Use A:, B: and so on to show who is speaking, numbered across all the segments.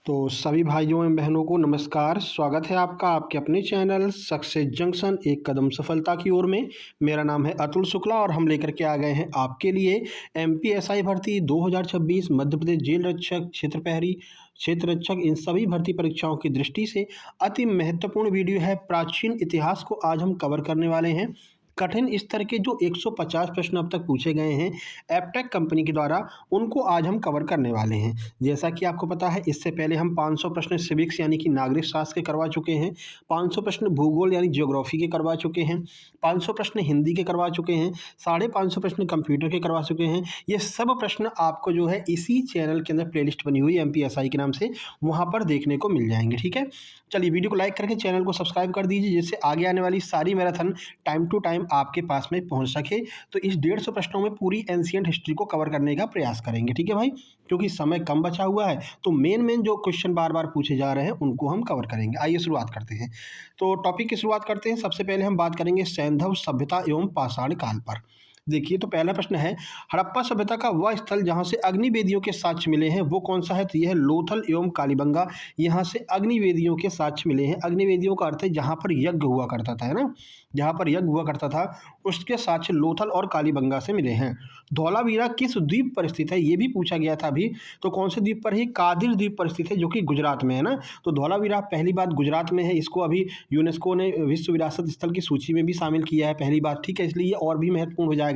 A: तो सभी भाइयों एवं बहनों को नमस्कार। स्वागत है आपका आपके अपने चैनल सक्सेस जंक्शन एक कदम सफलता की ओर में। मेरा नाम है अतुल शुक्ला और हम लेकर के आ गए हैं आपके लिए एमपीएसआई भर्ती 2026 मध्य प्रदेश जेल रक्षक क्षेत्र प्रहरी क्षेत्र रक्षक इन सभी भर्ती परीक्षाओं की दृष्टि से अति महत्वपूर्ण वीडियो है। प्राचीन इतिहास को आज हम कवर करने वाले हैं। कठिन स्तर के जो 150 प्रश्न अब तक पूछे गए हैं एपटेक कंपनी के द्वारा, उनको आज हम कवर करने वाले हैं। जैसा कि आपको पता है, इससे पहले हम 500 प्रश्न सिविक्स यानी कि नागरिक शास्त्र के करवा चुके हैं, 500 प्रश्न भूगोल यानी ज्योग्राफी के करवा चुके हैं, 500 प्रश्न हिंदी के करवा चुके हैं, 550 प्रश्न कंप्यूटर के करवा चुके हैं। ये सब प्रश्न आपको जो है इसी चैनल के अंदर प्लेलिस्ट बनी हुई एमपीएसआई के नाम से वहाँ पर देखने को मिल जाएंगे। ठीक है, चलिए वीडियो को लाइक करके चैनल को सब्सक्राइब कर दीजिए, जिससे आगे आने वाली सारी मैराथन टाइम टू टाइम आपके पास में पहुंच सके। तो इस 150 प्रश्नों में पूरी एंशिएंट हिस्ट्री को कवर करने का प्रयास करेंगे। ठीक है भाई, क्योंकि समय कम बचा हुआ है तो मेन जो क्वेश्चन बार बार पूछे जा रहे हैं उनको हम कवर करेंगे। आइए शुरुआत करते हैं। तो टॉपिक की शुरुआत करते हैं। सबसे पहले हम बात करेंगे सैंधव सभ्यता एवं पाषाण काल पर। देखिए, तो पहला प्रश्न है, हड़प्पा सभ्यता का वह स्थल जहां से अग्निवेदियों के साक्ष्य मिले हैं वो कौन सा है? तो यह है लोथल एवं कालीबंगा। यहाँ से अग्निवेदियों के साक्ष्य मिले हैं। अग्निवेदियों का अर्थ है जहाँ पर यज्ञ हुआ करता था, है ना, जहाँ पर यज्ञ हुआ करता था उसके साक्ष्य लोथल और कालीबंगा से मिले हैं। धौलावीरा किस द्वीप पर स्थित है? ये भी पूछा गया था अभी। तो कौन से द्वीप पर है? कादिर द्वीप पर स्थित है, जो कि गुजरात में है ना। तो धौलावीरा पहली बात गुजरात में है। इसको अभी यूनेस्को ने विश्व विरासत स्थल की सूची में भी शामिल किया है, पहली बात। ठीक है, इसलिए ये और भी महत्वपूर्ण हो जाएगा।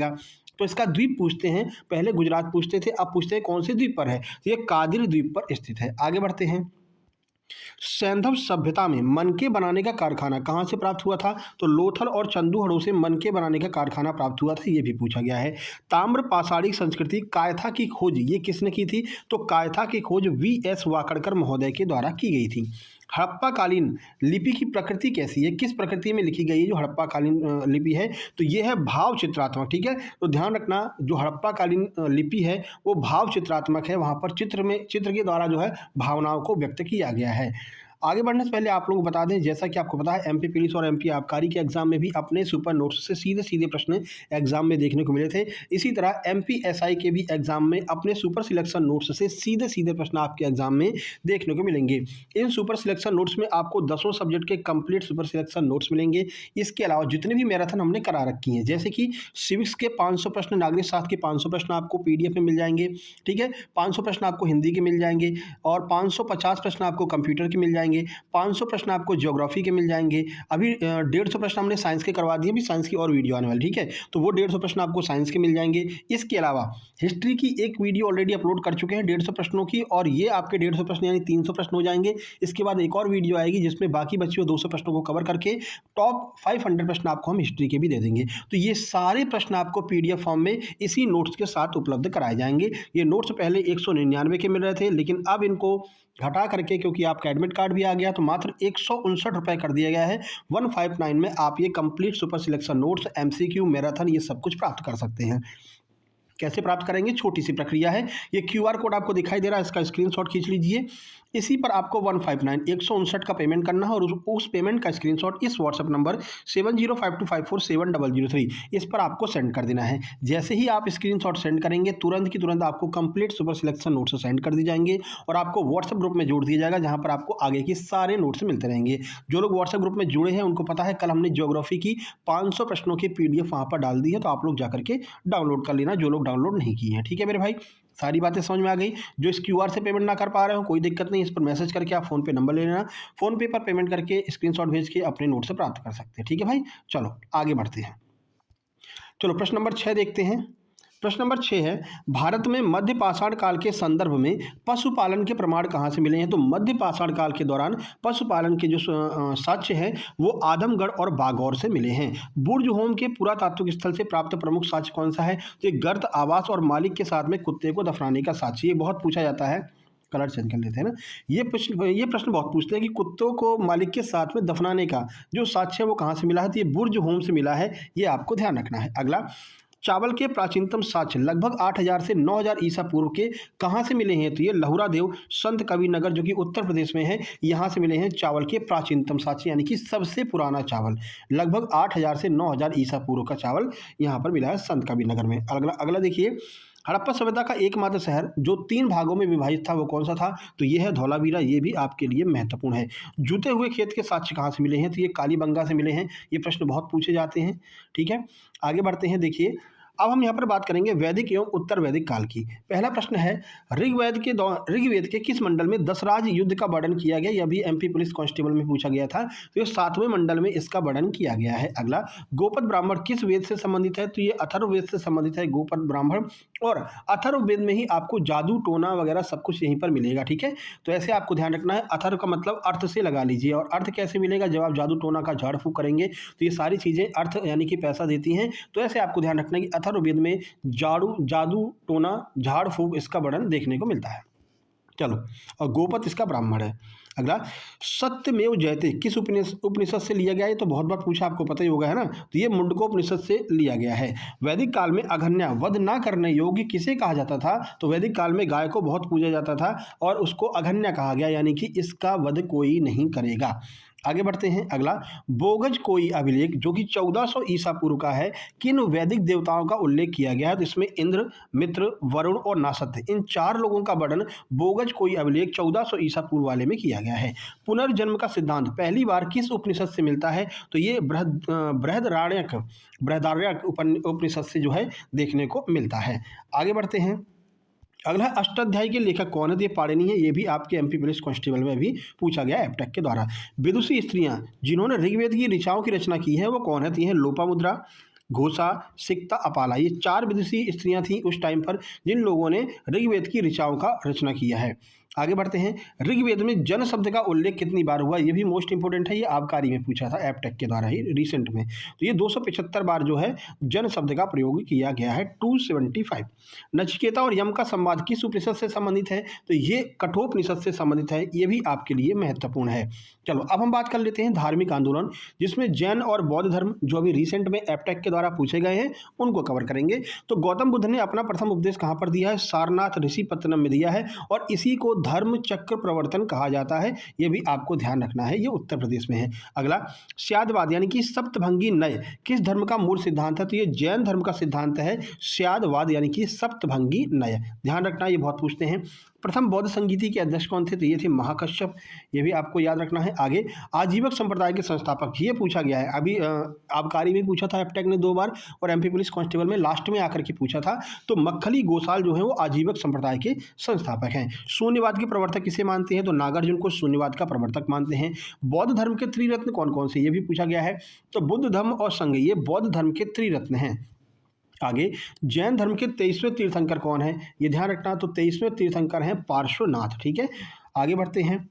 A: तो इसका द्वीप पूछते हैं, पहले गुजरात पूछते थे, अब पूछते हैं कौन से द्वीप पर है। तो ये कादिर द्वीप पर स्थित है। आगे बढ़ते हैं। सैंधव सभ्यता में मनके बनाने का कारखाना कहाँ से प्राप्त हुआ था? तो लोथल और चंदूहड़ों से मनके बनाने का कारखाना प्राप्त हुआ था, ये भी पूछा गया है। ताम्र पाषाणिक संस्कृति कायथा की खोज ये किसने की थी? तो कायथा की खोज वीएस वाकड़कर महोदय के द्वारा की गई थी। हड़प्पा कालीन लिपि की प्रकृति कैसी है? किस प्रकृति में लिखी गई है जो हड़प्पा कालीन लिपि है? तो ये है भाव चित्रात्मक। ठीक है, तो ध्यान रखना, जो हड़प्पा कालीन लिपि है वो भाव चित्रात्मक है। वहाँ पर चित्र के द्वारा जो है भावनाओं को व्यक्त किया गया है। आगे बढ़ने से पहले आप लोगों को बता दें, जैसा कि आपको पता है एमपी पुलिस और एमपी आबकारी के एग्जाम में भी अपने सुपर नोट्स से सीधे सीधे प्रश्न एग्जाम में देखने को मिले थे। इसी तरह एमपीएसआई के भी एग्जाम में अपने सुपर सिलेक्शन नोट्स से सीधे सीधे प्रश्न आपके एग्जाम में देखने को मिलेंगे। इन सुपर सिलेक्शन नोट्स में आपको 10 सब्जेक्ट के कंप्लीट सुपर सिलेक्शन नोट्स मिलेंगे। इसके अलावा जितने भी मैराथन हमने करा रखी हैं, जैसे कि सिविक्स के 500 प्रश्न, नागरिक शास्त्र के 500 प्रश्न आपको पीडीएफ में मिल जाएंगे। ठीक है, 500 प्रश्न आपको हिंदी के मिल जाएंगे और 550 प्रश्न आपको कंप्यूटर के मिल जाएंगे, 500 प्रश्न आपको ज्योग्राफी के मिल जाएंगे। अभी 150 प्रश्न हमने साइंस के करवा दिए, अभी साइंस की और वीडियो आने वाली। ठीक है, तो वो 150 प्रश्न आपको साइंस के मिल जाएंगे। इसके अलावा हिस्ट्री की एक वीडियो ऑलरेडी अपलोड कर चुके हैं 150 प्रश्नों की, और ये आपके 150 प्रश्न यानी 300 प्रश्न हो जाएंगे। इसके बाद एक और वीडियो आएगी जिसमें बाकी बचे हुए 200 प्रश्नों को कवर करके टॉप 500 प्रश्न आपको हम हिस्ट्री के भी दे देंगे। तो ये सारे प्रश्न आपको पीडीएफ फॉर्म में इसी नोट्स के साथ उपलब्ध कराए जाएंगे। ये नोट्स पहले 199 के मिल रहे थे, लेकिन अब इनको घटा करके, क्योंकि आपका एडमिट कार्ड भी आ गया, तो मात्र 159 रुपये कर दिया गया है। 159 में आप ये complete super selection notes, MCQ, marathon ये सब कुछ प्राप्त कर सकते हैं। कैसे प्राप्त करेंगे? छोटी सी प्रक्रिया है। ये क्यूआर कोड आपको दिखाई दे रहा है, इसका स्क्रीनशॉट खींच लीजिए। इसी पर आपको 159 का पेमेंट करना है और उस पेमेंट का स्क्रीनशॉट इस व्हाट्सएप नंबर 7052547003 इस पर आपको सेंड कर देना है। जैसे ही आप स्क्रीनशॉट सेंड करेंगे, तुरंत की तुरंत आपको complete super selection notes send कर दिए जाएंगे और आपको व्हाट्सएप ग्रुप में जोड़ दिया जाएगा, जहां पर आपको आगे के सारे नोट्स मिलते रहेंगे। जो लोग व्हाट्सएप ग्रुप में जुड़े हैं उनको पता है, कल हमने ज्योग्राफी की 500 प्रश्नों की पीडीएफ वहां पर डाल दी है, तो आप लोग जाकर के डाउनलोड कर लेना, जो लोग डाउनलोड नहीं किए हैं। ठीक है मेरे भाई, सारी बातें समझ में आ गई। जो इस क्यूआर से पेमेंट ना कर पा रहे हो, कोई दिक्कत नहीं, इस पर मैसेज करके आप फोन पे नंबर ले लेना, फोन पे पर पेमेंट करके स्क्रीनशॉट भेज के अपने नोट से प्राप्त कर सकते हैं। ठीक है भाई, चलो आगे बढ़ते हैं। चलो प्रश्न नंबर 6 देखते हैं। प्रश्न नंबर 6 है, भारत में मध्य पाषाण काल के संदर्भ में पशुपालन के प्रमाण कहाँ से मिले हैं? तो मध्य पाषाण काल के दौरान पशुपालन के जो साक्ष्य हैं वो आदमगढ़ और बागौर से मिले हैं। बुर्ज होम के पुरातात्विक स्थल से प्राप्त प्रमुख साक्ष्य कौन सा है? तो ये गर्त, आवास और मालिक के साथ में कुत्ते को दफनाने का साक्ष्य, ये बहुत पूछा जाता है। कलर चेंज कर लेते हैं ना। ये प्रश्न बहुत पूछते हैं कि कुत्तों को मालिक के साथ में दफनाने का जो साक्ष्य है वो कहाँ से मिला है? तो ये बुर्ज होम से मिला है, ये आपको ध्यान रखना है। अगला, चावल के प्राचीनतम साक्ष्य लगभग 8000 से 9000 ईसा पूर्व के कहाँ से मिले हैं? तो ये लहुरा देव संत कबीर नगर, जो कि उत्तर प्रदेश में है, यहाँ से मिले हैं चावल के प्राचीनतम साक्ष्य, यानी कि सबसे पुराना चावल। लगभग 8000 से 9000 ईसा पूर्व का चावल यहाँ पर मिला है संत कबीर नगर में। अगला देखिए, हड़प्पा सभ्यता का एकमात्र शहर जो 3 भागों में विभाजित था वो कौन सा था? तो ये है धौलावीरा। ये भी आपके लिए महत्वपूर्ण है। जूते हुए खेत के साक्ष्य कहाँ से मिले हैं? तो ये कालीबंगा से मिले हैं। ये प्रश्न बहुत पूछे जाते हैं। ठीक है, आगे बढ़ते हैं। देखिए, अब हम यहाँ पर बात करेंगे वैदिक एवं उत्तर वैदिक काल की। पहला प्रश्न है, ऋग्वेद के किस मंडल में दशराज युद्ध का वर्णन किया गया? यह भी एमपी पुलिस कांस्टेबल में पूछा गया था। तो ये 7वें मंडल में इसका वर्णन किया गया है। अगला, गोपद ब्राह्मण किस वेद से संबंधित है? तो ये अथर्ववेद से संबंधित है गोपद ब्राह्मण। और अथर्ववेद में ही आपको जादू टोना वगैरह सब कुछ यहीं पर मिलेगा। ठीक है, तो ऐसे आपको ध्यान रखना है। अथर्व का मतलब अर्थ से लगा लीजिए। और अर्थ कैसे मिलेगा? जब आप जादू टोना का झाड़ फूक करेंगे तो ये सारी चीज़ें अर्थ यानी कि पैसा देती हैं। तो ऐसे आपको ध्यान रखना है कि अथर्ववेद में जादू टोना झाड़ फूक इसका वर्णन देखने को मिलता है। चलो, और गोपत इसका ब्राह्मण है। अगला, सत्यमेव जयते किस उपनिषद से लिया गया है? तो बहुत बार पूछा, आपको पता ही होगा, है ना। तो ये मुंडकोपनिषद से लिया गया है। वैदिक काल में अघन्या वध ना करने योग्य किसे कहा जाता था? तो वैदिक काल में गाय को बहुत पूजा जाता था और उसको अघन्या कहा गया, यानी कि इसका वध कोई नहीं करेगा। आगे बढ़ते हैं। अगला, बोगज कोई अभिलेख जो कि 1400 ईसा पूर्व का है, किन वैदिक देवताओं का उल्लेख किया गया है? तो इसमें इंद्र, मित्र, वरुण और नासत्य, इन 4 लोगों का वर्णन बोगज कोई अभिलेख 1400 ईसा पूर्व वाले में किया गया है। पुनर्जन्म का सिद्धांत पहली बार किस उपनिषद से मिलता है? तो ये बृहदारण्यक उपनिषद से जो है देखने को मिलता है। आगे बढ़ते हैं। अगला, अष्टाध्यायी के लेखक कौन है? तो ये पाणिनि है। ये भी आपके एमपी पुलिस कांस्टेबल में भी पूछा गया है एप्टेक के द्वारा। विदुषी स्त्रियां जिन्होंने ऋग्वेद की ऋचाओं की रचना की है वो कौन है? तो ये है लोपामुद्रा, घोषा, सिक्ता, अपाला। ये 4 विदुषी स्त्रियां थीं उस टाइम पर जिन लोगों ने ऋग्वेद की ऋचाओं का रचना किया है। आगे बढ़ते हैं। ऋग्वेद में जन शब्द का उल्लेख कितनी बार हुआ? ये भी मोस्ट इंपोर्टेंट है। ये आबकारी में पूछा था एप्टेक के द्वारा ही रिसेंट में। तो ये 275 बार जो है जन शब्द का प्रयोग किया गया है, 275। नचिकेता और यम का संवाद किस उपनिषद से संबंधित है? तो ये कठोपनिषद से संबंधित है। ये भी आपके लिए महत्वपूर्ण है। चलो, अब हम बात कर लेते हैं धार्मिक आंदोलन, जिसमें जैन और बौद्ध धर्म जो अभी रिसेंट में एप्टेक के द्वारा पूछे गए हैं उनको कवर करेंगे। तो गौतम बुद्ध ने अपना प्रथम उपदेश कहाँ पर दिया है? सारनाथ ऋषिपत्तनम में दिया है और इसी को धर्म चक्र प्रवर्तन कहा जाता है। यह भी आपको ध्यान रखना है। ये उत्तर प्रदेश में है। अगला, स्यादवाद यानी कि सप्तभंगी नय किस धर्म का मूल सिद्धांत है? तो ये जैन धर्म का सिद्धांत है स्यादवाद यानी कि सप्तभंगी नय। ध्यान रखना, ये बहुत पूछते हैं। प्रथम बौद्ध संगीति के अध्यक्ष कौन थे? तो ये थे महाकश्यप। ये भी आपको याद रखना है। आगे, आजीवक संप्रदाय के संस्थापक, ये पूछा गया है। अभी आबकारी में पूछा था एप्टेक ने 2 बार और एमपी पुलिस कांस्टेबल में लास्ट में आकर के पूछा था। तो मक्खली गोसाल जो है वो आजीवक संप्रदाय के संस्थापक हैं। शून्यवाद के प्रवर्तक किसे मानते हैं? तो नागार्जुन को शून्यवाद का प्रवर्तक मानते हैं। बौद्ध धर्म के त्रिरत्न कौन कौन से? ये भी पूछा गया है। तो बुद्ध, धम्म और संघ, ये बौद्ध धर्म के त्रिरत्न हैं। आगे, जैन धर्म के 23वें तीर्थंकर कौन है? ये ध्यान रखना। तो 23वें तीर्थंकर हैं पार्श्वनाथ। ठीक है, आगे बढ़ते हैं।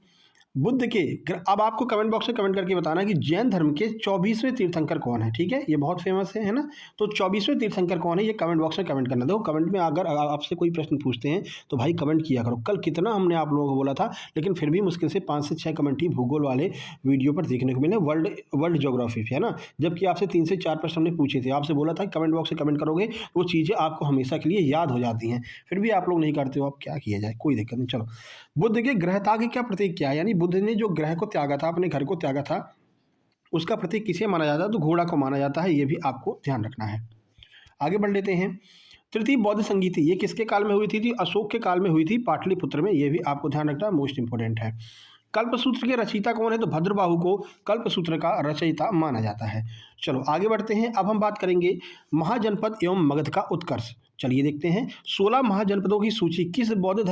A: बुद्ध के, अब आपको कमेंट बॉक्स में कमेंट करके बताना कि जैन धर्म के 24वें तीर्थंकर कौन है। ठीक है, ये बहुत फेमस है ना। तो 24वें तीर्थंकर कौन है, ये कमेंट बॉक्स में कमेंट करना। देखो, कमेंट में अगर आपसे कोई प्रश्न पूछते हैं तो भाई कमेंट किया करो। कल कितना हमने आप लोगों को बोला था, लेकिन फिर भी मुश्किल से 5 से 6 कमेंट ही भूगोल वाले वीडियो पर देखने को मिले, वर्ल्ड ज्योग्राफी है ना। जबकि आपसे 3 से 4 प्रश्न हमने पूछे थे। आपसे बोला था कमेंट बॉक्स में कमेंट करोगे, वो चीज़ें आपको हमेशा के लिए याद हो जाती हैं। फिर भी आप लोग नहीं करते हो, अब क्या किया जाए, कोई दिक्कत नहीं। चलो, बुद्ध के ग्रह त्याग क्या प्रतीक क्या है? यानी बुद्ध ने जो ग्रह को त्यागा था, अपने घर को त्यागा था, उसका प्रतीक किसे माना जाता है? तो घोड़ा को माना जाता है। ये भी आपको ध्यान रखना है। आगे बढ़ लेते हैं। तृतीय बौद्ध संगीति ये किसके काल में हुई थी? अशोक के काल में हुई थी, पाटलिपुत्र में। ये भी आपको ध्यान रखना, मोस्ट इंपोर्टेंट है। कल्पसूत्र के रचयिता कौन है? तो भद्रबाहु को कल्पसूत्र का रचयिता माना जाता है। चलो, आगे बढ़ते हैं। अब हम बात करेंगे महाजनपद एवं मगध का उत्कर्ष। चलिए देखते हैं। 16 महाजनपदों की सूची किस बौद्ध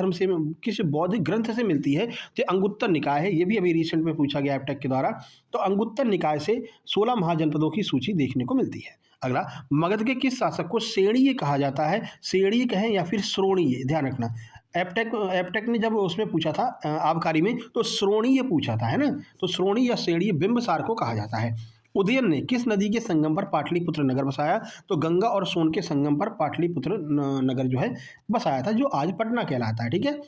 A: ग्रंथ से मिलती है? तो अंगुत्तर निकाय है। ये भी अभी रिसेंट में पूछा गया एप्टेक के द्वारा। तो अंगुत्तर निकाय से 16 महाजनपदों की सूची देखने को मिलती है। अगला, मगध के किस शासक को सेणीय कहा जाता है? सेणीय कहें या फिर श्रोणीय, ध्यान रखना। एप्टेक ने जब उसमें पूछा था आबकारी में, तो श्रोणीय पूछा था, है ना। तो श्रोणीय या सेणीय बिंबसार को कहा जाता है। उदयन ने किस नदी के संगम पर पाटलिपुत्र नगर बसाया? तो गंगा और सोन के संगम पर पाटलिपुत्र नगर जो है बसाया था, जो आज पटना कहलाता है। ठीक है,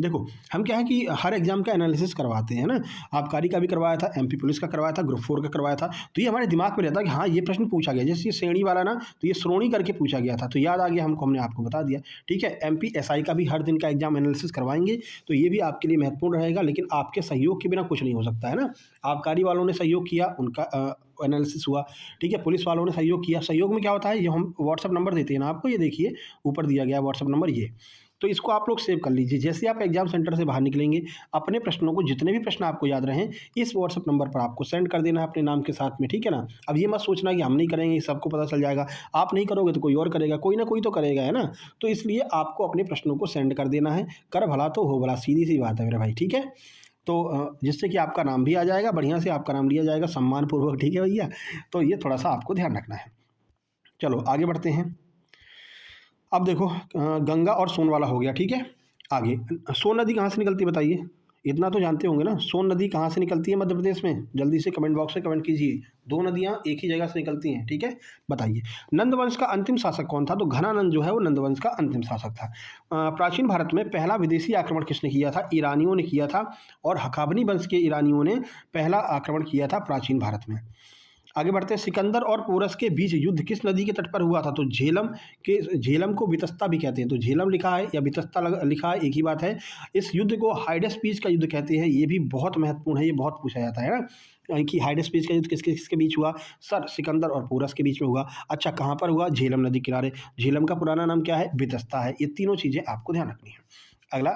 A: देखो हम क्या है कि हर एग्जाम का एनालिसिस करवाते हैं ना, आबकारी का भी करवाया था, एमपी पुलिस का करवाया था, ग्रुप 4 का करवाया था, तो ये हमारे दिमाग में रहता है कि हाँ ये प्रश्न पूछा गया। जैसे ये श्रेणी वाला ना, तो ये श्रोणी करके पूछा गया था, तो याद आ गया हमको, हमने आपको बता दिया। ठीक है, एमपी एसआई का भी हर दिन का एग्जाम एनालिसिस करवाएंगे, तो ये भी आपके लिए महत्वपूर्ण रहेगा, लेकिन आपके सहयोग के बिना कुछ नहीं हो सकता है ना। आबकारी वालों ने सहयोग किया, उनका एनालिसिस हुआ। ठीक है, पुलिस वालों ने सहयोग किया। सहयोग में क्या होता है, ये हम व्हाट्सअप नंबर देते हैं ना आपको, ये देखिए ऊपर दिया गया व्हाट्सअप नंबर ये, तो इसको आप लोग सेव कर लीजिए। जैसे आप एग्जाम सेंटर से बाहर निकलेंगे, अपने प्रश्नों को, जितने भी प्रश्न आपको याद रहें, इस व्हाट्सअप नंबर पर आपको सेंड कर देना है अपने नाम के साथ में। ठीक है ना। अब ये मत सोचना कि हम नहीं करेंगे, सबको पता चल जाएगा। आप नहीं करोगे तो कोई और करेगा, कोई ना कोई तो करेगा, है ना। तो इसलिए आपको अपने प्रश्नों को सेंड कर देना है। कर भला तो हो भला, सीधी सी बात है मेरे भाई। ठीक है, तो जिससे कि आपका नाम भी आ जाएगा, बढ़िया से आपका नाम लिया जाएगा सम्मानपूर्वक। ठीक है भैया, तो ये थोड़ा सा आपको ध्यान रखना है। चलो आगे बढ़ते हैं। अब देखो गंगा और सोन वाला हो गया। ठीक है, आगे सोन नदी कहाँ से निकलती है बताइए, इतना तो जानते होंगे ना। सोन नदी कहाँ से निकलती है मध्य प्रदेश में, जल्दी से कमेंट बॉक्स में कमेंट कीजिए। दो नदियाँ एक ही जगह से निकलती हैं। ठीक है, बताइए। नंदवंश का अंतिम शासक कौन था, तो घनानंद जो है वो नंदवंश का अंतिम शासक था। प्राचीन भारत में पहला विदेशी आक्रमण किसने किया था, ईरानियों ने किया था, और हकाबनी वंश के ईरानियों ने पहला आक्रमण किया था प्राचीन भारत में। आगे बढ़ते हैं। सिकंदर और पोरस के बीच युद्ध किस नदी के तट पर हुआ था, तो झेलम को वितस्ता भी कहते हैं, तो झेलम लिखा है या वितस्ता लिखा है, एक ही बात है। इस युद्ध को हाइडेस्पीच का युद्ध कहते हैं, ये भी बहुत महत्वपूर्ण है, ये बहुत पूछा जाता है ना कि हाइडेस्पीच का युद्ध किसके किसके बीच हुआ। सर सिकंदर और पोरस के बीच में हुआ। अच्छा, कहाँ पर हुआ, झेलम नदी किनारे। झेलम का पुराना नाम क्या है, वितस्ता है। ये तीनों चीज़ें आपको ध्यान रखनी है। अगला,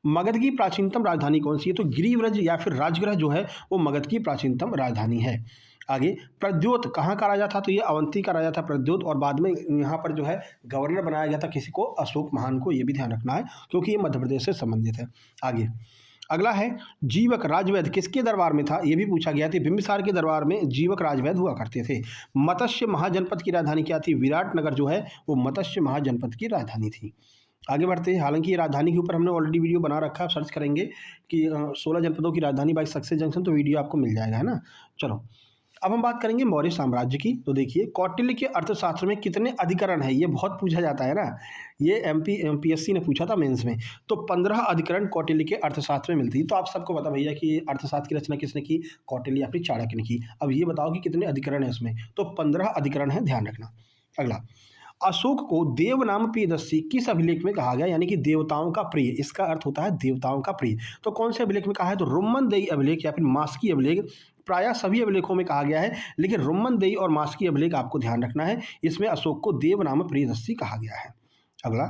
A: मगध की प्राचीनतम राजधानी कौन सी है, तो गिरिव्रज या फिर राजगृह जो है वो मगध की प्राचीनतम राजधानी है। आगे, प्रद्योत कहाँ का राजा था, तो ये अवंती का राजा था प्रद्योत, और बाद में यहाँ पर जो है गवर्नर बनाया गया था किसी को, अशोक महान को। ये भी ध्यान रखना है क्योंकि ये मध्य प्रदेश से संबंधित है। आगे अगला है, जीवक राजवैद्य किसके दरबार में था, ये भी पूछा गया था। बिंबिसार के दरबार में जीवक राजवैद्य हुआ करते थे। मत्स्य महाजनपद की राजधानी क्या थी, विराटनगर जो है वो मत्स्य महाजनपद की राजधानी थी। आगे बढ़ते हैं। हालांकि ये राजधानी के ऊपर हमने ऑलरेडी वीडियो बना रखा है, सर्च करेंगे कि 16 जनपदों की राजधानी बाई सक्सेस जंक्शन, तो वीडियो आपको मिल जाएगा, है ना। चलो अब हम बात करेंगे मौर्य साम्राज्य की। तो देखिए, कौटिल्य के अर्थशास्त्र में कितने अधिकरण है, ये बहुत पूछा जाता है ना। ये एमपीएससी ने पूछा था मेंस में। तो 15 अधिकरण कौटिल्य के अर्थशास्त्र में मिलती है। तो आप सबको पता भैया कि अर्थशास्त्र की रचना किसने की, कौटिल्य या फिर चाणक्य ने की। अब ये बताओ कि कितने अधिकरण है इसमें, तो 15 अधिकरण है, ध्यान रखना। अगला, अशोक को देव नाम प्रियदर्शी किस अभिलेख में कहा गया, यानी कि देवताओं का प्रिय, इसका अर्थ होता है देवताओं का प्रिय। तो कौन से अभिलेख में कहा है, तो रुम्मनदेही अभिलेख या फिर मास्की अभिलेख। प्रायः सभी अभिलेखों में कहा गया है, लेकिन रुम्मनदेही और मास्की अभिलेख आपको ध्यान रखना है, इसमें अशोक को देव नाम प्रियदर्शी कहा गया है। अगला,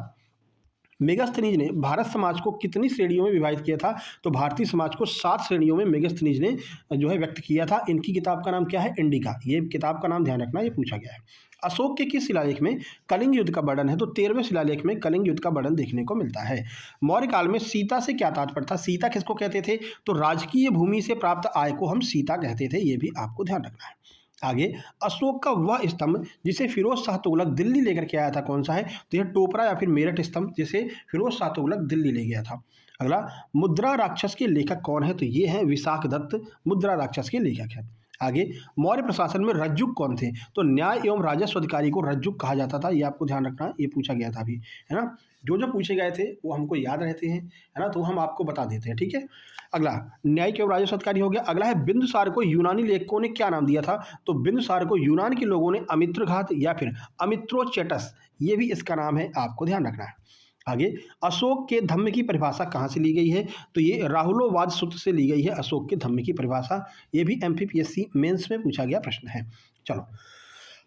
A: मेगास्थनीज ने भारत समाज को कितनी श्रेणियों में विभाजित किया था, तो भारतीय समाज को 7 श्रेणियों में मेगास्थनीज ने जो है व्यक्त किया था। इनकी किताब का नाम क्या है, इंडिका। ये किताब का नाम ध्यान रखना, ये पूछा गया है। अशोक के किस शिलालेख में कलिंग युद्ध का वर्णन है, तो 13वें शिलालेख में कलिंग युद्ध का वर्णन देखने को मिलता है। मौर्य काल में सीता से क्या तात्पर्य था, सीता किसको कहते थे, तो राजकीय भूमि से प्राप्त आय को हम सीता कहते थे, ये भी आपको ध्यान रखना है। आगे, अशोक का वह स्तंभ जिसे फिरोज शाह तुगलक दिल्ली लेकर के आया था कौन सा है, तो यह टोपरा या फिर मेरठ स्तंभ जिसे फिरोज शाह तुगलक दिल्ली ले गया था। अगला, मुद्रा राक्षस के लेखक कौन है, तो ये है विशाख दत्त, मुद्रा राक्षस के लेखक है। आगे, मौर्य प्रशासन में रज्जुक कौन थे, तो न्याय एवं राजस्व अधिकारी को रज्जुक कहा जाता था, ये आपको ध्यान रखना, ये पूछा गया था अभी, है ना। जो जो पूछे गए थे वो हमको याद रहते हैं, है ना, तो हम आपको बता देते हैं। ठीक है, अगला न्यायिक एवं राजस्व अधिकारी हो गया। अगला है, बिंदुसार को यूनानी लेखकों ने क्या नाम दिया था, तो बिंदुसार को यूनान के लोगों ने अमित्रघात या फिर अमित्रोचेटस, ये भी इसका नाम है, आपको ध्यान रखना है। आगे, अशोक के धम्म की परिभाषा कहाँ से ली गई है, तो ये राहुलोवाद सूत्र से ली गई है अशोक के धम्म की परिभाषा। ये भी एमपीपीएससी मेंस में पूछा गया प्रश्न है। चलो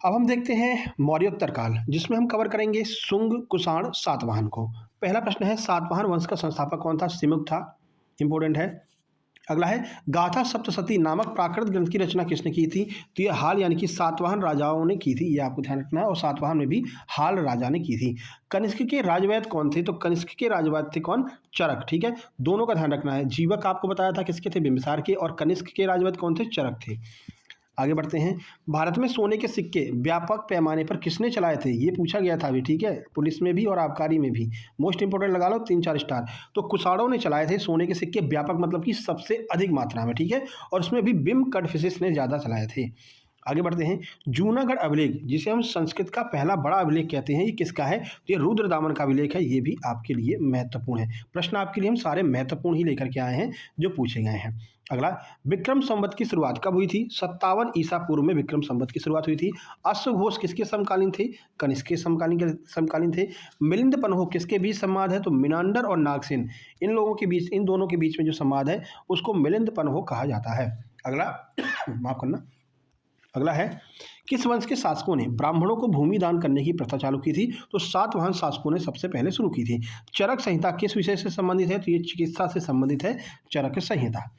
A: अब हम देखते हैं मौर्योत्तर काल, जिसमें हम कवर करेंगे शुंग, कुषाण, सातवाहन को। पहला प्रश्न है, सातवाहन वंश का संस्थापक कौन था, सिमुक था, इंपॉर्टेंट है। अगला है, गाथा सप्तशती नामक प्राकृत ग्रंथ की रचना किसने की थी, तो ये हाल यानी कि सातवाहन राजाओं ने की थी, ये आपको ध्यान रखना है, और सातवाहन में भी हाल राजा ने की थी। कनिष्क के राजवैद्य कौन थे, तो कनिष्क के राजवैद्य थे कौन, चरक। ठीक है, दोनों का ध्यान रखना है। जीवक आपको बताया था किसके थे, बिंबिसार के, और कनिष्क के राजवैद्य कौन थे, चरक थे। आगे बढ़ते हैं। भारत में सोने के सिक्के व्यापक पैमाने पर किसने चलाए थे, ये पूछा गया था अभी। ठीक है, पुलिस में भी और आबकारी में भी, मोस्ट इंपोर्टेंट लगा लो 3-4 स्टार। तो कुषाणों ने चलाए थे सोने के सिक्के, व्यापक मतलब कि सबसे अधिक मात्रा में। ठीक है, और उसमें भी बिम कडफिसेस ने ज़्यादा चलाए थे। आगे बढ़ते हैं। जूनागढ़ अभिलेख, जिसे हम संस्कृत का पहला बड़ा अभिलेख कहते हैं, ये किसका है? तो ये रुद्रदामन का अभिलेख है। ये भी आपके लिए महत्वपूर्ण है। प्रश्न आपके लिए हम सारे महत्वपूर्ण ही लेकर के आए हैं जो पूछे गए हैं। अगला, विक्रम संवत की शुरुआत कब हुई थी? 57 ईसा पूर्व में विक्रम संवत की शुरुआत हुई थी। अश्वघोष किसके समकालीन थे? कनिष्क के समकालीन थे। मिलिंद पन्हो किसके बीच संवाद है? तो मिनांडर और नागसेन, इन लोगों के बीच, इन दोनों के बीच में जो संवाद है उसको मिलिंद पन्हो कहा जाता है। अगला माफ करना, अगला है, किस वंश के शासकों ने ब्राह्मणों को भूमि दान करने की प्रथा चालू की थी? तो सातवाहन शासकों ने सबसे पहले शुरू की थी। चरक संहिता किस विषय से संबंधित है? तो ये चिकित्सा से संबंधित है, चरक संहिता।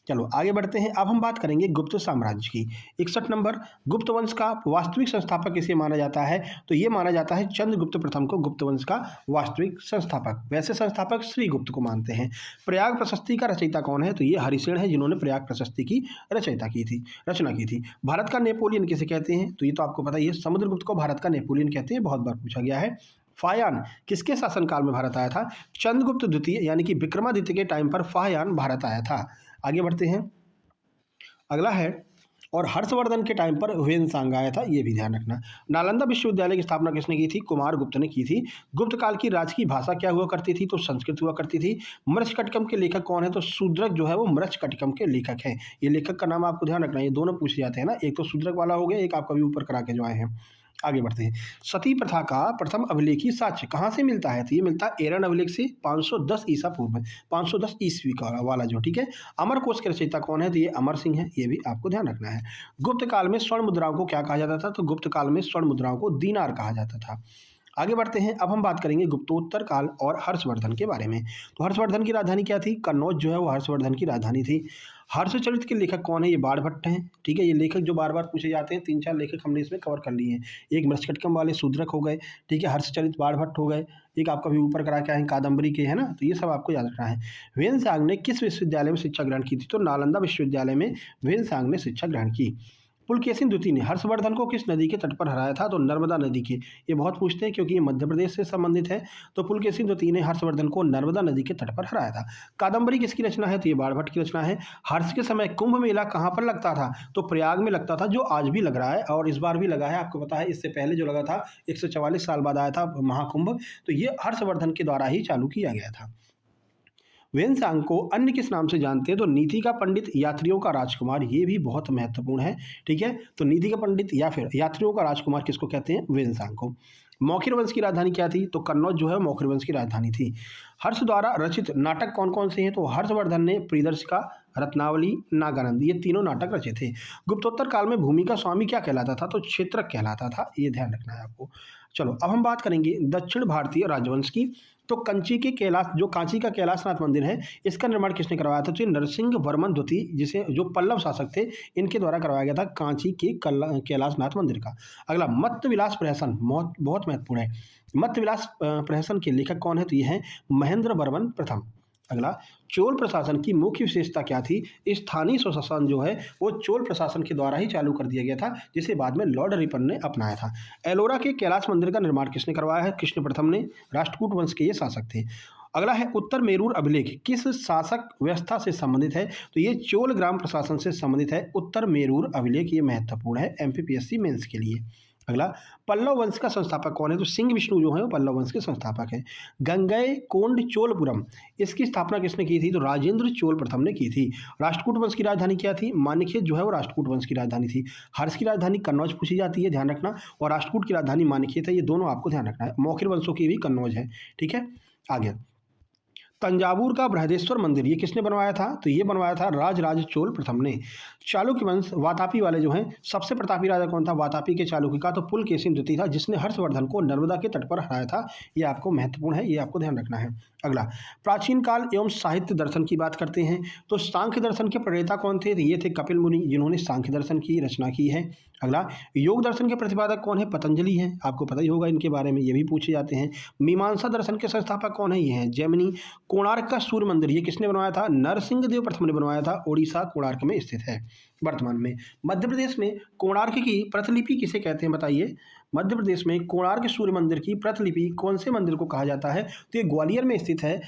A: चलो आगे बढ़ते हैं। अब हम बात करेंगे गुप्त साम्राज्य की। 61 नंबर, गुप्त वंश का वास्तविक संस्थापक किसे माना जाता है? तो ये माना जाता है चंद्रगुप्त प्रथम को गुप्त वंश का वास्तविक संस्थापक। वैसे संस्थापक श्रीगुप्त को मानते हैं। प्रयाग प्रशस्ति का रचयिता कौन है? तो ये हरिसेन है, जिन्होंने प्रयाग प्रशस्ति की रचना की थी। भारत का नेपोलियन किसे कहते हैं? तो ये तो आपको पता ही है, समुद्रगुप्त को भारत का नेपोलियन कहते हैं, बहुत बार पूछा गया है। फाहयान किसके शासनकाल में भारत आया था? चंद्रगुप्त द्वितीय यानी कि विक्रमादित्य के टाइम पर फाहयान भारत आया था। आगे बढ़ते हैं। अगला है, और हर्षवर्धन के टाइम पर ह्वेनसांग आया था, ये भी ध्यान रखना। नालंदा विश्वविद्यालय की स्थापना किसने की थी? कुमार गुप्त ने की थी। गुप्त काल की राजकीय भाषा क्या हुआ करती थी? तो संस्कृत हुआ करती थी। मृच्छकटिकम के लेखक कौन है? तो शूद्रक जो है वो मृच्छकटिकम के लेखक हैं। ये लेखक का नाम आपको ध्यान रखना है, ये दोनों पूछे जाते हैं ना, एक तो शूद्रक वाला हो गया, एक आपका भी ऊपर करा के जो आए हैं। आगे बढ़ते हैं। सती प्रथा का प्रथम अभिलेखी साक्ष्य कहाँ से मिलता है? तो ये मिलता है एरन अभिलेख से, 510 ईसा पूर्व में, 510 ईस्वी का वाला जो, ठीक है। अमर कोश के रचयिता कौन है? तो ये अमर सिंह है, ये भी आपको ध्यान रखना है। गुप्त काल में स्वर्ण मुद्राओं को क्या कहा जाता था? तो गुप्त काल में स्वर्ण मुद्राओं को दीनार कहा जाता था। आगे बढ़ते हैं। अब हम बात करेंगे गुप्तोत्तर काल और हर्षवर्धन के बारे में। तो हर्षवर्धन की राजधानी क्या थी? कन्नौज जो है वो हर्षवर्धन की राजधानी थी। हर्षचरित के लेखक कौन है? ये बाणभट्ट हैं, ठीक है। ये लेखक जो बार बार पूछे जाते हैं, 3-4 लेखक हमने इसमें कवर कर लिए हैं। एक मृच्छकटिकम वाले शूद्रक हो गए, ठीक है, हर्षचरित बाणभट्ट हो गए, एक आपका भी ऊपर करा के आए कादम्बरी के, है ना, तो ये सब आपको याद रखना है। ह्वेनसांग ने किस विश्वविद्यालय में शिक्षा ग्रहण की थी? तो नालंदा विश्वविद्यालय में ह्वेनसांग ने शिक्षा ग्रहण की। पुलकेशिन द्वितीय ने हर्षवर्धन को किस नदी के तट पर हराया था? तो नर्मदा नदी के। ये बहुत पूछते हैं क्योंकि ये मध्य प्रदेश से संबंधित है। तो पुलकेशिन द्वितीय ने हर्षवर्धन को नर्मदा नदी के तट पर हराया था। कादम्बरी किसकी रचना है? तो ये बाणभट्ट की रचना है। हर्ष के समय कुंभ मेला कहाँ पर लगता था? तो प्रयाग में लगता था, जो आज भी लग रहा है और इस बार भी लगा है। आपको पता है इससे पहले जो लगा था 144 साल बाद आया था महाकुंभ, तो ये हर्षवर्धन के द्वारा ही चालू किया गया था। ह्वेनसांग को अन्य किस नाम से जानते हैं? तो नीति का पंडित, यात्रियों का राजकुमार, ये भी बहुत महत्वपूर्ण है, ठीक है। तो नीति का पंडित या फिर यात्रियों का राजकुमार किसको कहते हैं? ह्वेनसांग को। मौखिर वंश की राजधानी क्या थी? तो कन्नौज जो है मौखिर वंश की राजधानी थी। हर्ष द्वारा रचित नाटक कौन कौन से हैं? तो हर्षवर्धन ने प्रियदर्शिका, रत्नावली, नागानंद, ये तीनों नाटक रचे थे। गुप्तोत्तर काल में भूमि का स्वामी क्या कहलाता था? तो क्षेत्रक कहलाता था, ये ध्यान रखना है आपको। चलो अब हम बात करेंगे दक्षिण भारतीय राजवंश की। तो कंची के कैलाश, जो कांची का कैलाशनाथ मंदिर है, इसका निर्माण किसने करवाया था? तो नरसिंह वर्मन द्वितीय, जिसे जो पल्लव शासक थे, इनके द्वारा करवाया गया था कांची के कैलाशनाथ मंदिर का। अगला, मत्त विलास प्रहसन, बहुत महत्वपूर्ण है। मत्त विलास प्रहसन के लेखक कौन है? तो ये हैं महेंद्र वर्मन प्रथम। अगला, चोल प्रशासन की मुख्य विशेषता क्या थी? स्थानीय स्वशासन जो है वो चोल प्रशासन के द्वारा ही चालू कर दिया गया था, जिसे बाद में लॉर्ड रिपन ने अपनाया था। एलोरा के कैलाश मंदिर का निर्माण किसने करवाया है? कृष्ण प्रथम ने, राष्ट्रकूट वंश के ये शासक थे। अगला है, उत्तर मेरूर अभिलेख किस शासक व्यवस्था से संबंधित है? तो ये चोल ग्राम प्रशासन से संबंधित है। उत्तर मेरूर अभिलेख ये महत्वपूर्ण है एमपीपीएससी मेंस के लिए। अगला, पल्लव वंश का संस्थापक कौन है? तो सिंह विष्णु जो है वो पल्लव वंश के संस्थापक हैं। गंगईकोंड चोलपुरम, इसकी स्थापना किसने की थी? तो राजेंद्र चोल प्रथम ने की थी। राष्ट्रकूट वंश की राजधानी क्या थी? माणिक्य जो है वो राष्ट्रकूट वंश की राजधानी थी। हर्ष की राजधानी कन्नौज पूछी जाती है, ध्यान रखना, और राष्ट्रकूट की राजधानी माणिक्य था, ये दोनों आपको ध्यान रखना है। मौखिर वंशों की भी कन्नौज है, ठीक है। आगे, तंजावुर का बृहदेश्वर मंदिर ये किसने बनवाया था? तो ये बनवाया था राजराज चोल प्रथम ने। चालुक्य वंश वातापी वाले जो हैं, सबसे प्रतापी राजा कौन था वातापी के चालुक्य का? तो पुलकेशिन द्वितीय था, जिसने हर्षवर्धन को नर्मदा के तट पर हराया था। ये आपको महत्वपूर्ण है, ये आपको ध्यान रखना है। अगला, प्राचीन काल एवं साहित्य दर्शन की बात करते हैं। तो सांख्य दर्शन के प्रणेता कौन थे? ये थे कपिल मुनि, जिन्होंने सांख्य दर्शन की रचना की है। अगला, योग दर्शन के प्रतिपादक कौन है? पतंजलि हैं, आपको पता ही होगा इनके बारे में, ये भी पूछे जाते हैं। मीमांसा दर्शन के संस्थापक कौन है? ये हैं जैमिनी। कोणार्क का सूर्य मंदिर ये किसने बनवाया था? नरसिंह देव प्रथम ने बनवाया था। ओडिशा कोणार्क में स्थित है वर्तमान में। मध्य प्रदेश में कोणार्क की प्रतिलिपि किसे कहते हैं बताइए? मध्य प्रदेश में कोणार्क सूर्य मंदिर की प्रतिलिपि कौन से मंदिर को कहा जाता है? तो ये ग्वालियर में स्थित है।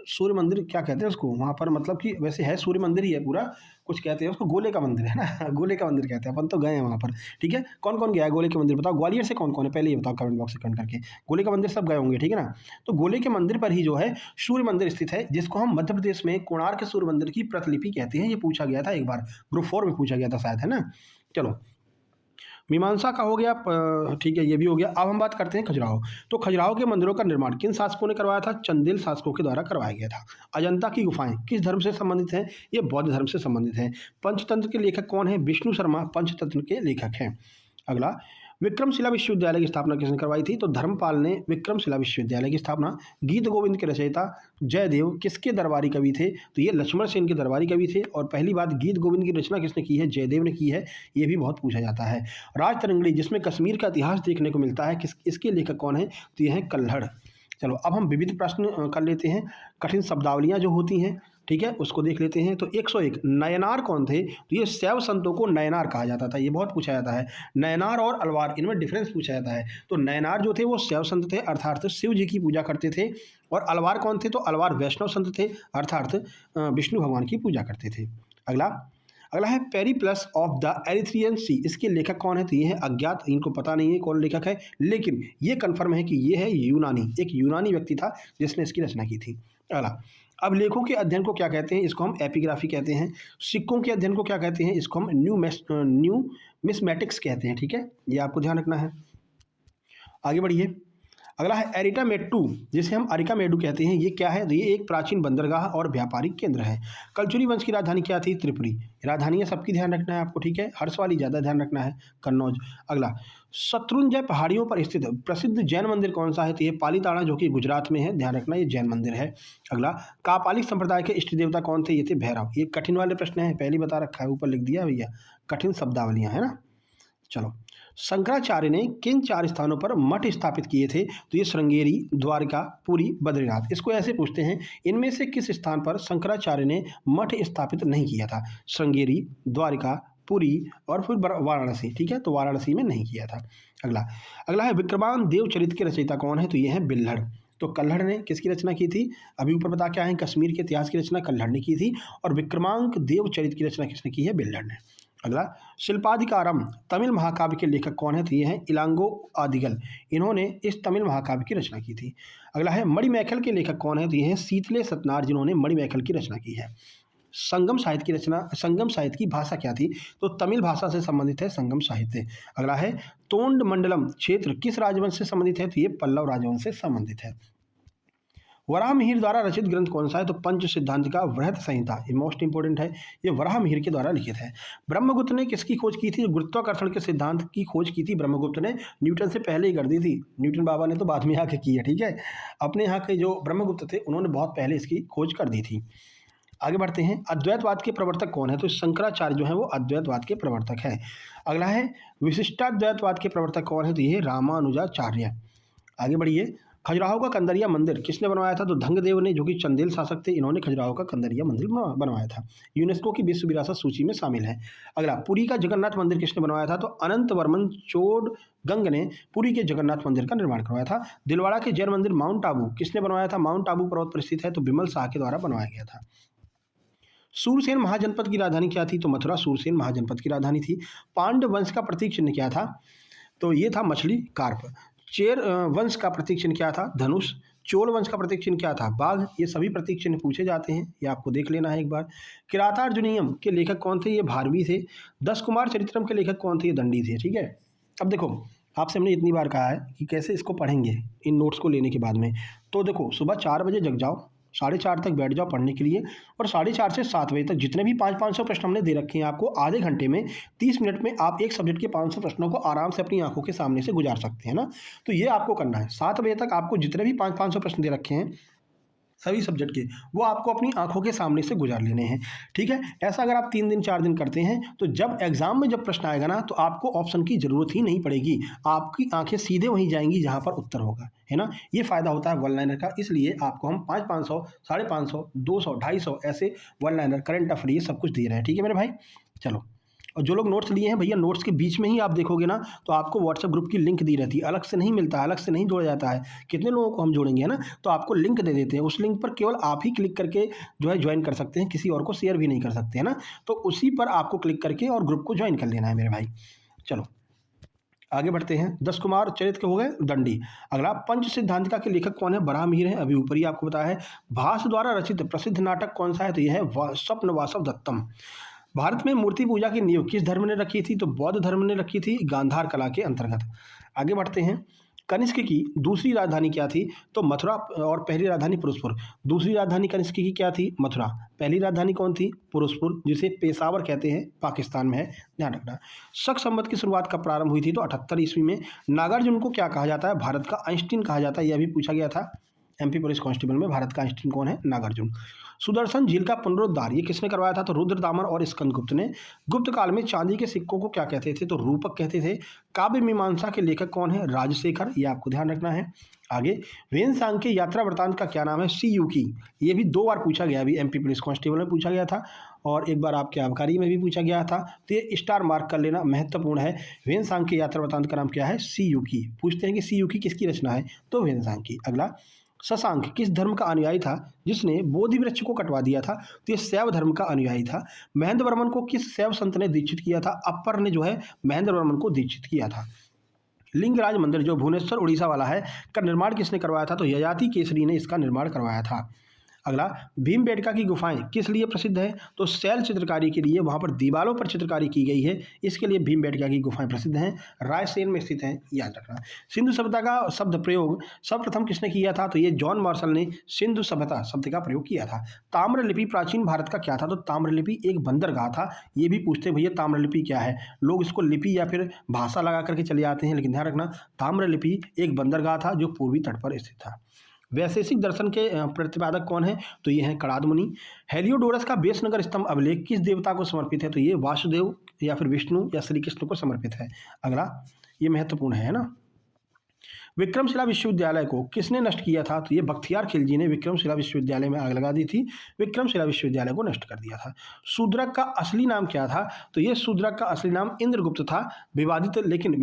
A: सूर्य मंदिर क्या कहते हैं उसको, वहाँ पर मतलब कि वैसे है सूर्य मंदिर ही है पूरा, कुछ कहते हैं उसको गोले का मंदिर है ना गोले का मंदिर कहते हैं, अपन तो गए हैं वहाँ पर। ठीक है, कौन कौन गया है गोले के मंदिर, बताओ ग्वालियर से कौन कौन है, पहले ये बताओ कमेंट बॉक्स में कमेंट करके। गोले का मंदिर सब गए होंगे, ठीक है ना। तो गोले के मंदिर पर ही जो है सूर्य मंदिर स्थित है, जिसको हम मध्य प्रदेश में कोणार्क सूर्य मंदिर की प्रतिलिपि कहते हैं। ये पूछा गया था एक बार, ग्रुप 4 में पूछा गया था शायद, है ना। चलो, मीमांसा का हो गया, ठीक है, ये भी हो गया। अब हम बात करते हैं खजुराहो। तो खजुराहो के मंदिरों का निर्माण किन शासकों ने करवाया था? चंदेल शासकों के द्वारा करवाया गया था। अजंता की गुफाएं किस धर्म से संबंधित हैं? ये बौद्ध धर्म से संबंधित हैं। पंचतंत्र के लेखक कौन है? विष्णु शर्मा पंचतंत्र के लेखक हैं। अगला, विक्रमशिला विश्वविद्यालय की स्थापना किसने करवाई थी? तो धर्मपाल ने विक्रमशिला विश्वविद्यालय की स्थापना। गीत गोविंद के रचयिता जयदेव किसके दरबारी कवि थे? तो ये लक्ष्मण सेन के दरबारी कवि थे। और पहली बात, गीत गोविंद की रचना किसने की है? जयदेव ने की है। ये भी बहुत पूछा जाता है। राज तरंगड़ी जिसमें कश्मीर का इतिहास देखने को मिलता है, इसके लेखक कौन है? तो ये हैं कल्हड़। चलो, अब हम विविध प्रश्न कर लेते हैं। कठिन शब्दावलियाँ जो होती हैं, ठीक है, उसको देख लेते हैं। तो 101 नयनार कौन थे? तो ये शैव संतों को नयनार कहा जाता था। ये बहुत पूछा जाता है। नयनार और अलवार, इनमें डिफरेंस पूछा जाता है। तो नयनार जो थे वो शैव संत थे, अर्थात शिव जी की पूजा करते थे। और अलवार कौन थे? तो अलवार वैष्णव संत थे, अर्थात विष्णु भगवान की पूजा करते थे। अगला अगला है पेरिप्लस ऑफ द एरिथ्रियन सी। इसके लेखक कौन है? तो ये है अज्ञात, इनको पता नहीं है कौन लेखक है, लेकिन ये कन्फर्म है कि ये है यूनानी, एक यूनानी व्यक्ति था जिसने इसकी रचना की थी। अगला, अब लेखों के अध्ययन को क्या कहते हैं? इसको हम एपिग्राफी कहते हैं। सिक्कों के अध्ययन को क्या कहते हैं? इसको हम न्यूमिस्मेटिक्स कहते हैं। ठीक है, ये आपको ध्यान रखना है। आगे बढ़िए। अगला है एरिटामेट्टू, जिसे हम अरिकामेडू कहते हैं। ये क्या है? तो ये एक प्राचीन बंदरगाह और व्यापारिक केंद्र है। कलचुरी वंश की राजधानी क्या थी? त्रिपुरी। राजधानियाँ सबकी ध्यान रखना है आपको, ठीक है, हर्ष वाली ज़्यादा ध्यान रखना है, कन्नौज। अगला, शत्रुंजय पहाड़ियों पर स्थित प्रसिद्ध जैन मंदिर कौन सा है? तो ये पालीताना, जो कि गुजरात में है, ध्यान रखना, ये जैन मंदिर है। अगला, कापालिक संप्रदाय के इष्ट देवता कौन थे? ये थे भैरव। ये कठिन वाले प्रश्न हैं, पहले बता रखा है, ऊपर लिख दिया भैया, कठिन शब्दावलियाँ, है ना। चलो, शंकराचार्य ने किन 4 स्थानों पर मठ स्थापित किए थे? तो ये श्रृंगेरी, द्वारका, पुरी, बद्रीनाथ। इसको ऐसे पूछते हैं, इनमें से किस स्थान पर शंकराचार्य ने मठ स्थापित नहीं किया था? श्रृंगेरी, द्वारका, पुरी और फिर वाराणसी। ठीक है, तो वाराणसी में नहीं किया था। अगला है विक्रमांक देवचरित के रचयिता कौन है? तो ये है बिल्हड़। तो कल्हड़ ने किसकी रचना की थी? अभी ऊपर बता क्या है, कश्मीर के इतिहास की रचना कल्हड़ ने की थी, और विक्रमांक देवचरित की रचना किसने की है? बिल्हड़ ने। अगला, शिल्पाधिकारम तमिल महाकाव्य के लेखक कौन है? तो ये हैं इलांगो आदिगल। इन्होंने इस तमिल महाकाव्य की रचना की थी। अगला है मणिमेखल के लेखक कौन है? तो ये हैं शीतले सतनार, जिन्होंने मणिमेखल की रचना की है। संगम साहित्य की रचना, संगम साहित्य की भाषा क्या थी? तो तमिल भाषा से संबंधित है संगम साहित्य। अगला है तोंड मंडलम क्षेत्र किस राजवंश से संबंधित है? तो ये पल्लव राजवंश से संबंधित है। वराहमिहिर द्वारा रचित ग्रंथ कौन सा है? तो पंच सिद्धांत का वृहत संहिता, ये मोस्ट इंपोर्टेंट है, ये वराहमिहिर के द्वारा लिखित है। ब्रह्मगुप्त ने किसकी खोज की थी? गुरुत्वाकर्षण के सिद्धांत की खोज की थी ब्रह्मगुप्त ने, न्यूटन से पहले ही कर दी थी। न्यूटन बाबा ने तो बाद में आके की है, ठीक है, अपने यहाँ के जो ब्रह्मगुप्त थे उन्होंने बहुत पहले इसकी खोज कर दी थी। आगे बढ़ते हैं, अद्वैतवाद के प्रवर्तक कौन है? तो शंकराचार्य जो है वो अद्वैतवाद के प्रवर्तक है। अगला है विशिष्टाद्वैतवाद के प्रवर्तक कौन है? तो ये रामानुजाचार्य। आगे बढ़िए। खजुराहो का कंदरिया मंदिर किसने बनवाया था? तो धंगदेव ने, जो कि चंदेल शासक थे, इन्होंने खजुराहो का कंदरिया मंदिर बनवाया था। यूनेस्को की विश्व विरासत सूची में शामिल है। अगला, पुरी का जगन्नाथ मंदिर किसने बनवाया था? तो अनंत वर्मन चोडगंग ने पुरी के जगन्नाथ मंदिर का निर्माण करवाया था। दिलवाड़ा के जैन मंदिर माउंट आबू किसने बनवाया था? माउंट आबू पर्वत पर स्थित है, तो बिमल शाह के द्वारा बनवाया गया था। सूरसेन महाजनपद की राजधानी क्या थी? तो मथुरा सूरसेन महाजनपद की राजधानी थी। पांडव वंश का प्रतीक चिन्ह क्या था? तो ये था मछली, कार्प। चेर वंश का प्रतीक चिन्ह क्या था? धनुष। चोल वंश का प्रतीक चिन्ह क्या था? बाघ। ये सभी प्रतीक चिन्ह पूछे जाते हैं, ये आपको देख लेना है एक बार। किरातार्जुनीयम के लेखक कौन थे? ये भारवी थे। 10 कुमार चरित्रम के लेखक कौन थे? ये दंडी थे। ठीक है, अब देखो, आपसे हमने इतनी बार कहा है कि कैसे इसको पढ़ेंगे इन नोट्स को लेने के बाद में। तो देखो, सुबह 4 बजे जग जाओ, 4:30 तक बैठ जाओ पढ़ने के लिए, और 4:30 से 7 बजे तक जितने भी 500 प्रश्न हमने दे रखे हैं आपको, आधे घंटे में 30 मिनट में आप एक सब्जेक्ट के 500 प्रश्नों को आराम से अपनी आंखों के सामने से गुजार सकते हैं ना। तो ये आपको करना है, 7 बजे तक आपको जितने भी 500 प्रश्न दे रखे हैं सभी सब्जेक्ट के, वो आपको अपनी आंखों के सामने से गुजार लेने हैं। ठीक है, ऐसा अगर आप 3 दिन 4 दिन करते हैं तो जब एग्जाम में जब प्रश्न आएगा ना, तो आपको ऑप्शन की जरूरत ही नहीं पड़ेगी, आपकी आंखें सीधे वहीं जाएंगी जहां पर उत्तर होगा, है ना। ये फायदा होता है वन लाइनर का, इसलिए आपको हम 500, 550, 200, 250 ऐसे वन लाइनर, करंट अफेयर, ये सब कुछ दे रहे हैं। ठीक है मेरे भाई, चलो और जो लोग नोट्स लिए हैं भैया, नोट्स के बीच में ही आप देखोगे ना तो आपको व्हाट्सएप ग्रुप की लिंक दी रहती है, अलग से नहीं मिलता है, अलग से नहीं जोड़ा जाता है। कितने लोगों को हम जोड़ेंगे, है ना। तो आपको लिंक दे देते हैं, उस लिंक पर केवल आप ही क्लिक करके जो है ज्वाइन कर सकते हैं, किसी और को शेयर भी नहीं कर सकते, है ना। तो उसी पर आपको क्लिक करके और ग्रुप को ज्वाइन कर लेना है मेरे भाई। चलो आगे बढ़ते हैं। 10 कुमार चरित्र के हो गए दंडी। अगला पंच सिद्धांतिका के लेखक कौन है? बराहमीर है, अभी ऊपर ही आपको बताया है। भास द्वारा रचित प्रसिद्ध नाटक कौन सा है? तो यह है स्वप्न वासव दत्तम। भारत में मूर्ति पूजा की नींव किस धर्म ने रखी थी? तो बौद्ध धर्म ने रखी थी, गांधार कला के अंतर्गत। आगे बढ़ते हैं। कनिष्क की दूसरी राजधानी क्या थी? तो मथुरा, और पहली राजधानी पुरुषपुर। दूसरी राजधानी कनिष्क की क्या थी? मथुरा। पहली राजधानी कौन थी? पुरुषपुर, जिसे पेशावर कहते हैं, पाकिस्तान में है, ध्यान रखना। शक संवत की शुरुआत कब प्रारंभ हुई थी? तो 78 ईस्वी में। नागार्जुन को क्या कहा जाता है? भारत का आइंस्टीन कहा जाता है, यह भी पूछा गया था एमपी पुलिस कांस्टेबल में। भारत का आइंस्टीन कौन है? नागार्जुन। सुदर्शन झील का पुनरुद्धार ये किसने करवाया था? तो रुद्रदामन और स्कंदगुप्त ने। गुप्त काल में चांदी के सिक्कों को क्या कहते थे? तो रूपक कहते थे। काव्य मीमांसा के लेखक कौन है? राजशेखर, ये आपको ध्यान रखना है। आगे, वेनसांग के यात्रा वृतांत का क्या नाम है? सी यू की। ये भी 2 बार पूछा गया, अभी एमपी पुलिस कांस्टेबल में पूछा गया था और एक बार आपके आबकारी में भी पूछा गया था। तो ये स्टार मार्क कर लेना, महत्वपूर्ण है। वेनसांग के यात्रा वृतांत का नाम क्या है? सी यू की। पूछते हैं कि सी यू की किसकी रचना है? तो वेनसांग की। अगला, शशांक किस धर्म का अनुयायी था जिसने बोधि वृक्ष को कटवा दिया था? तो ये शैव धर्म का अनुयायी था। महेंद्र वर्मन को किस शैव संत ने दीक्षित किया था? अपर ने जो है महेंद्र वर्मन को दीक्षित किया था। लिंगराज मंदिर जो भुवनेश्वर उड़ीसा वाला है, का निर्माण किसने करवाया था? तो ययाति केसरी ने इसका निर्माण करवाया था। अगला, भीमबेटका की गुफाएं किस लिए प्रसिद्ध है? तो शैल चित्रकारी के लिए, वहां पर दीवारों पर चित्रकारी की गई है, इसके लिए भीमबेटका की गुफाएं प्रसिद्ध हैं, रायसेन में स्थित हैं, याद रखना। सिंधु सभ्यता का शब्द प्रयोग सर्वप्रथम किसने किया था? तो ये जॉन मार्शल ने सिंधु सभ्यता शब्द का प्रयोग किया था। ताम्रलिपि प्राचीन भारत का क्या था? तो ताम्रलिपि एक बंदरगाह था। ये भी पूछते हैं भैया ताम्रलिपि क्या है, लोग इसको लिपि या फिर भाषा लगा करके चले आते हैं, लेकिन ध्यान रखना ताम्रलिपि एक बंदरगाह था जो पूर्वी तट पर स्थित था। वैशेषिक दर्शन के प्रतिपादक कौन है? तो ये हैं कणाद मुनि। हेलियोडोरस का बेसनगर स्तंभ अभिलेख किस देवता को समर्पित है? तो ये वासुदेव या फिर विष्णु या श्री कृष्ण को समर्पित है। अगला, ये महत्वपूर्ण है ना। विक्रमशिला विश्वविद्यालय को किसने नष्ट किया था? तो ये बख्तियार खिलजी ने विक्रमशिला विश्वविद्यालय में आग लगा दी थी, विक्रमशिला विश्वविद्यालय को नष्ट कर दिया था। शूद्रक का असली नाम क्या था? तो ये शूद्रक का असली नाम इंद्रगुप्त था, विवादित, लेकिन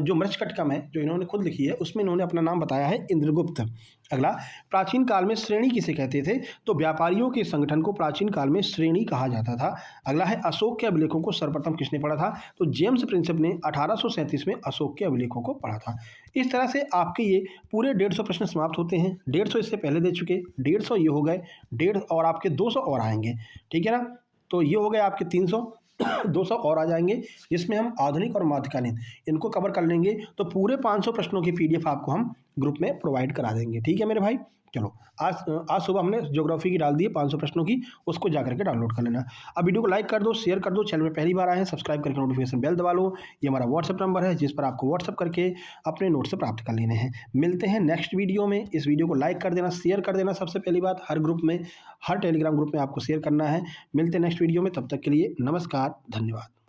A: जो मृच्छकटकम है जो इन्होंने खुद लिखी है उसमें इन्होंने अपना नाम बताया है इंद्रगुप्त। अगला, प्राचीन काल में श्रेणी किसे कहते थे? तो व्यापारियों के संगठन को प्राचीन काल में श्रेणी कहा जाता था। अगला है, अशोक के अभिलेखों को सर्वप्रथम किसने पढ़ा था? तो जेम्स प्रिंसेप ने 1837 में अशोक के अभिलेखों को पढ़ा था। इस तरह से आपके ये पूरे 150 प्रश्न समाप्त होते हैं। 150 इससे पहले दे चुके, 150 ये हो गए, 150 और आपके 200 और आएंगे, ठीक है ना। तो ये हो गए आपके 300, 200 और आ जाएंगे, जिसमें हम आधुनिक और मध्यकालीन इनको कवर कर लेंगे। तो पूरे 500 प्रश्नों की पीडीएफ आपको हम ग्रुप में प्रोवाइड करा देंगे, ठीक है मेरे भाई। चलो, आज सुबह हमने ज्योग्राफी की डाल दी है 500 प्रश्नों की, उसको जा करके डाउनलोड कर लेना। अब वीडियो को लाइक कर दो, शेयर कर दो, चैनल में पहली बार आए हैं सब्सक्राइब करके नोटिफिकेशन बेल दबा लो। ये हमारा व्हाट्सएप नंबर है जिस पर आपको व्हाट्सएप करके अपने नोट्स से प्राप्त कर लेने हैं। मिलते हैं नेक्स्ट वीडियो में। इस वीडियो को लाइक कर देना, शेयर कर देना, सबसे पहली बात हर ग्रुप में, हर टेलीग्राम ग्रुप में आपको शेयर करना है। मिलते हैं नेक्स्ट वीडियो में, तब तक के लिए नमस्कार, धन्यवाद।